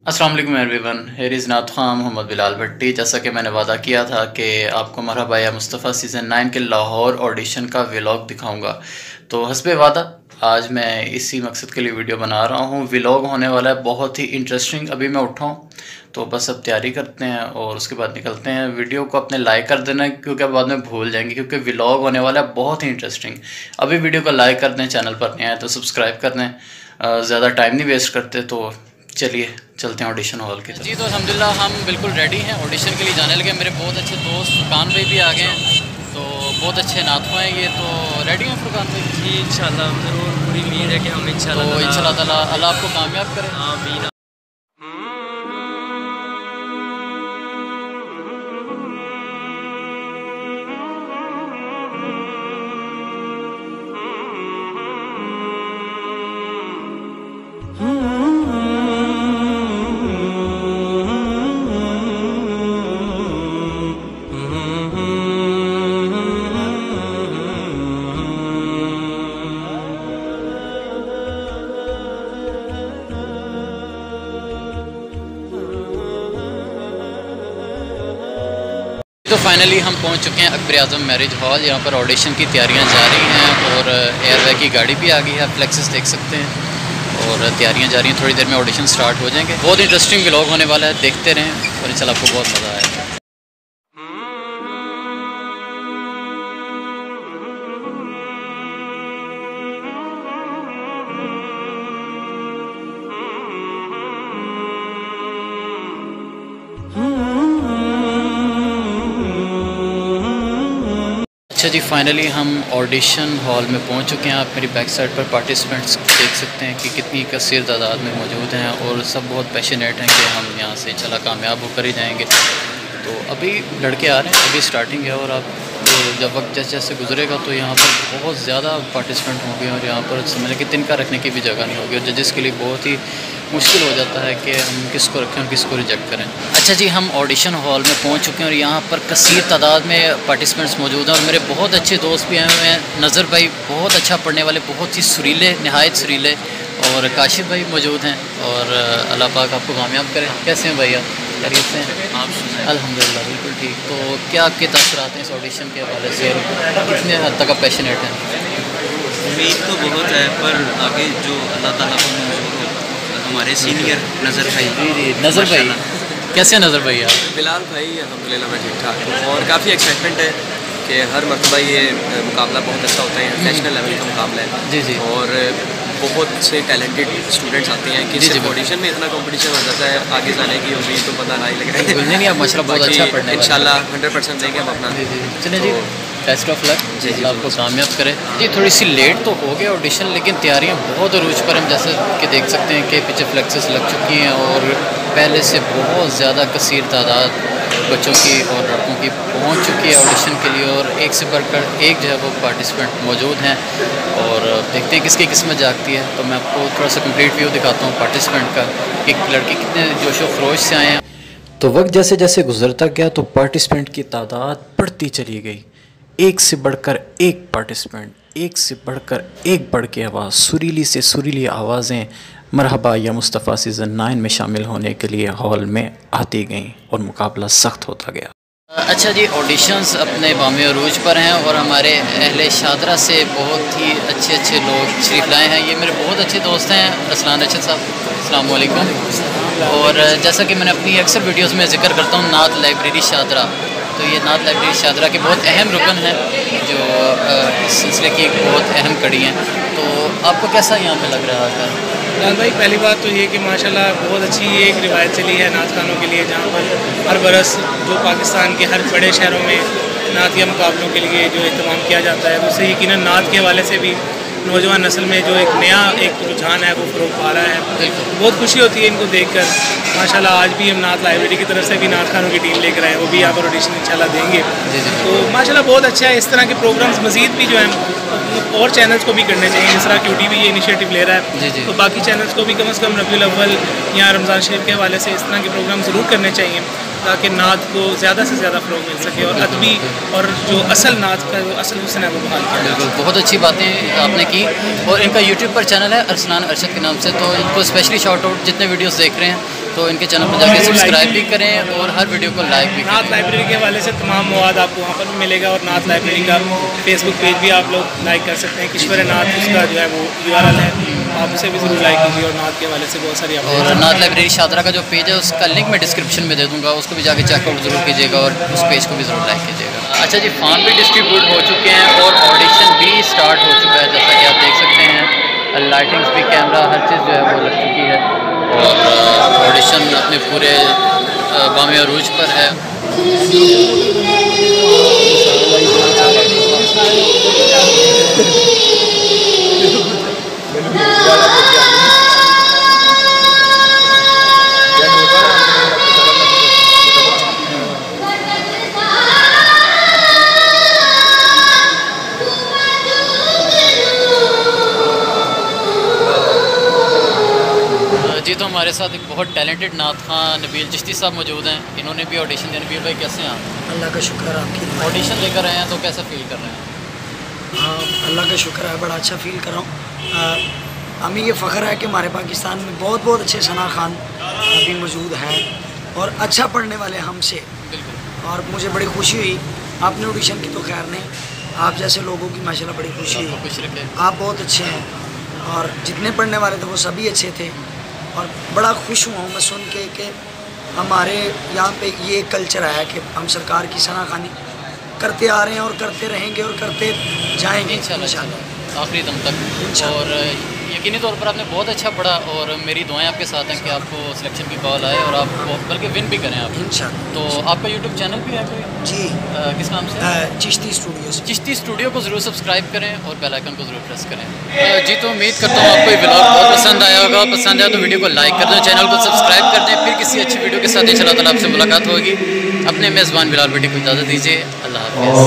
अस्सलाम वालेकुम everyone, here is नात खां मोहम्मद बिलाल भट्टी। जैसा कि मैंने वादा किया था कि आपको मरहबा या मुस्तफ़ा सीज़न 9 के लाहौर ऑडिशन का व्लॉग दिखाऊंगा, तो हस्बे वादा आज मैं इसी मकसद के लिए वीडियो बना रहा हूँ। व्लॉग होने वाला है बहुत ही इंटरेस्टिंग। अभी मैं उठा हूँ तो बस अब तैयारी करते हैं और उसके बाद निकलते हैं। वीडियो को अपने लाइक कर देना क्योंकि अब बाद में भूल जाएंगे, क्योंकि व्लॉग होने वाला है बहुत ही इंटरेस्टिंग। अभी वीडियो को लाइक कर दें, चैनल पर नए हैं तो सब्सक्राइब कर दें। ज़्यादा टाइम नहीं वेस्ट करते, तो चलिए चलते हैं ऑडिशन हॉल की तरफ। जी तो अल्हम्दुलिल्लाह हम बिल्कुल रेडी हैं ऑडिशन के लिए जाने लगे। मेरे बहुत अच्छे दोस्त फुरकान भाई भी आ गए हैं, तो बहुत अच्छे नातवा हैं ये। तो रेडी हैं फुरकान भाई? जी इंशाल्लाह, ज़रूर पूरी उम्मीद है कि हम इंशाल्लाह ताला अल्लाह आपको कामयाब करें। आमीन। तो फाइनली हम पहुंच चुके हैं अकबर आज़म मैरिज हॉल। यहाँ पर ऑडिशन की तैयारियां जारी हैं और एयरवे की गाड़ी भी आ गई है, फ्लेक्सेस देख सकते हैं। और तैयारियां जारी हैं, थोड़ी देर में ऑडिशन स्टार्ट हो जाएंगे। बहुत इंटरेस्टिंग व्लॉग होने वाला है, देखते रहें और इंशाल्लाह आपको बहुत मज़ा आएगा। अच्छा जी, फाइनली हम ऑडिशन हॉल में पहुंच चुके हैं। आप मेरी बैक साइड पर पार्टिसिपेंट्स देख सकते हैं कि कितनी कसीर तादाद में मौजूद हैं और सब बहुत पैशनेट हैं कि हम यहाँ से इंशाल्लाह कामयाब होकर ही जाएंगे। तो अभी लड़के आ रहे हैं, अभी स्टार्टिंग है और आप जब वक्त जैसे जैसे गुजरेगा तो यहाँ पर बहुत ज़्यादा पार्टिसिपेंट होंगे और यहाँ पर समझ कि तिनका रखने की भी जगह नहीं होगी और जजेस के लिए बहुत ही मुश्किल हो जाता है कि हम किसको रखें और किसको रिजेक्ट करें। अच्छा जी, हम ऑडिशन हॉल में पहुंच चुके हैं और यहाँ पर कसीर तादाद में पार्टिसिपेंट्स मौजूद हैं और मेरे बहुत अच्छे दोस्त भी आए हुए हैं। नज़र भाई बहुत अच्छा पढ़ने वाले, बहुत ही सुरीले, नहायत सुरीले, और काशिफ भाई मौजूद हैं। और अल्लाह पाक आपको कामयाब करें। कैसे हैं भैया? खैरियत से हैं? आप अल्हम्दुलिल्लाह बिल्कुल ठीक। तो क्या आपके तसरात हैं इस ऑडिशन के हवाले से और कितने हद तक आप पैशनेट हैं? उम्मीद तो बहुत है, पर आगे जो अल्लाह ताला को मंजूर हो। हमारे सीनियर नज़र भाई। जी नज़र भाई, कैसे हैं नज़र भाई आप? बिलाल भाई अल्हम्दुलिल्लाह मैं ठीक ठाक हूँ और काफ़ी एक्साइटमेंट है कि हर मरतबा ये मुकाबला बहुत अच्छा होता है। नेशनल लेवल का मुकाबला है। जी जी। और बहुत से टैलेंटेड स्टूडेंट्स आते हैं कि सिर्फ ऑडिशन में इतना कंपटीशन हो जाता है, आगे जाने की उम्मीद तो पता नहीं लग रही है। नहीं आप माशाल्लाह बहुत अच्छा पढ़ने वाले हैं। इंशाल्लाह 100% देंगे हम अपना। चलिए जी, बेस्ट ऑफ लक। जी जी, आपको कामयाब करें। जी थोड़ी सी लेट तो हो गया ऑडिशन, लेकिन तैयारियां बहुत अरूज पर हम जैसे कि देख सकते हैं कि पीछे फ्लेक्सेस लग चुकी हैं और पहले से बहुत ज़्यादा कसीर तादाद बच्चों की और लड़कों की पहुंच चुकी है ऑडिशन के लिए और एक से बढ़कर एक जो है वो पार्टिसिपेंट मौजूद हैं और देखते हैं किसकी किस्मत जागती है। तो मैं आपको थोड़ा सा कंप्लीट व्यू दिखाता हूँ पार्टिसिपेंट का कि लड़के कितने जोशो खरोश से आए हैं। तो वक्त जैसे जैसे गुजरता गया तो पार्टिसिपेंट की तादाद बढ़ती चली गई। एक से बढ़कर एक पार्टिसिपेंट, एक से बढ़कर एक बढ़ के आवाज़, सुरीली से सुरीली आवाज़ें मरहबा या मुस्तफ़ा सीज़न 9 में शामिल होने के लिए हॉल में आती गईं और मुकाबला सख्त होता गया। अच्छा जी, ऑडिशंस अपने बामे अरूज पर हैं और हमारे अहले शादरा से बहुत ही अच्छे अच्छे लोग शरीफ लाए हैं। ये मेरे बहुत अच्छे दोस्त हैं, अरसलान रशीद साहब, अस्सलाम वालेकुम। और जैसा कि मैंने अपनी अक्सर वीडियोस में जिक्र करता हूँ नात लाइब्रेरी शादरा, तो ये नात लाइब्रेरी शादरा के बहुत अहम रुकन हैं जो इस सिलसिले की एक बहुत अहम कड़ी हैं। तो आपको कैसा यहाँ पे लग रहा है? लाल भाई, पहली बात तो ये कि माशाल्लाह बहुत अच्छी एक रिवायत चली है नात खानों के लिए, जहाँ पर हर बरस जो पाकिस्तान के हर बड़े शहरों में नातिया मुकाबलों के लिए जो इत्तेमाम किया जाता है, तो उससे यकीनन नात के हवाले से भी नौजवान नस्ल में जो एक नया एक रुझान है वो फ़रोग़ पा रहा है। बहुत खुशी होती है इनको देखकर। माशाल्लाह आज भी हम नात लाइब्रेरी की तरफ से भी नात खानों की टीम लेकर आए हैं, वो भी यहाँ पर ऑडिशन इंशाल्लाह देंगे। तो माशाल्लाह बहुत अच्छा है। इस तरह के प्रोग्राम्स मज़ीद भी जो हैं और चैनल्स को भी करने चाहिए। जिस तरह QTV ये इनिशिएटिव ले रहा है, तो बाकी चैनल्स को भी कम से कम रबीउल अव्वल या रमज़ान शरीफ के हवाले से इस तरह के प्रोग्राम ज़रूर करने चाहिए ताकि नात को ज़्यादा से ज़्यादा फ़रोग़ मिल सके और अदबी और जो असल नात का जो असल हुस्न है वो बहाल किया। बिल्कुल, बहुत अच्छी बातें आपने की। और इनका यूट्यूब पर चैनल है अरसलान अरशद के नाम से, तो इनको स्पेशली शॉर्ट आउट जितने वीडियोस देख रहे हैं तो इनके चैनल पर जाके सब्सक्राइब भी करें और हर वीडियो को लाइक भी नात करें। लाइब्रेरी के हवाले से तमाम मवाद आपको वहाँ पर भी मिलेगा और नात लाइब्रेरी का फेसबुक पेज भी आप लोग लाइक कर सकते हैं। किश्वर नात उसका जो है वो URL है, आप उसे भी ज़रूर लाइक कीजिए। और नात के हवाले से बहुत सारी और नात लाइब्रेरी शादरा का जो पेज है उसका लिंक मैं डिस्क्रिप्शन में दे दूँगा, उसको भी जाके चेकआउट ज़रूर कीजिएगा और उस पेज को भी ज़रूर लाइक कीजिएगा। अच्छा जी, फॉर्म भी डिस्ट्रीब्यूट हो चुके हैं और ऑडिशन भी स्टार्ट हो चुका है, जैसा कि आप देख सकते हैं। लाइटिंग्स भी, कैमरा, हर चीज़ जो है वो लग चुकी है और ऑडिशन अपने पूरे बामे अरूज पर है। जी, तो हमारे साथ एक बहुत टैलेंटेड नात खां नबील चिश्ती साहब मौजूद हैं। इन्होंने भी ऑडिशन दिया। नबील भाई कैसे हैं आप? अल्लाह का शुक्र है आपकी। ऑडिशन लेकर आए हैं तो कैसा फील कर रहे हैं? हाँ, अल्लाह का शुक्र है, बड़ा अच्छा फील कर रहा हूँ। हमें ये फ़ख्र है कि हमारे पाकिस्तान में बहुत बहुत अच्छे सना खान अभी मौजूद हैं और अच्छा पढ़ने वाले हमसे। बिल्कुल। और मुझे बड़ी खुशी हुई, आपने ऑडिशन की तो खैर नहीं, आप जैसे लोगों की माशाल्लाह बड़ी खुशी हुई। खुश रखे। आप बहुत अच्छे हैं और जितने पढ़ने वाले थे वो सभी अच्छे थे। और बड़ा खुश हुआ हूँ मैं सुन के कि हमारे यहाँ पे ये कल्चर है कि हम सरकार की सनाखानी करते आ रहे हैं और करते रहेंगे और करते जाएंगे इंशाल्लाह आखिरी दम तक। इंशाल्लाह। और यकीनी तौर पर आपने बहुत अच्छा पढ़ा और मेरी दुआएं आपके साथ हैं कि आपको सिलेक्शन की कॉल आए और आप बल्कि विन भी करें आप। इंशाल्लाह। तो आपका यूट्यूब चैनल भी है कोई? जी। किस नाम से? चिश्ती स्टूडियोज़। चिश्ती स्टूडियो को ज़रूर सब्सक्राइब करें और बेल आइकन को ज़रूर प्रेस करें। जी, तो उम्मीद करता हूँ आपको ये व्लॉग बहुत पसंद आया होगा। पसंद आया तो वीडियो को लाइक कर दें, चैनल को सब्सक्राइब कर दें। फिर किसी अच्छी वीडियो के साथ इंशाअल्लाह ताला आपसे मुलाकात होगी। अपने मेज़बान बिलाल बेटी को इजाज़त दीजिए। अल्लाह हाफ़िज़।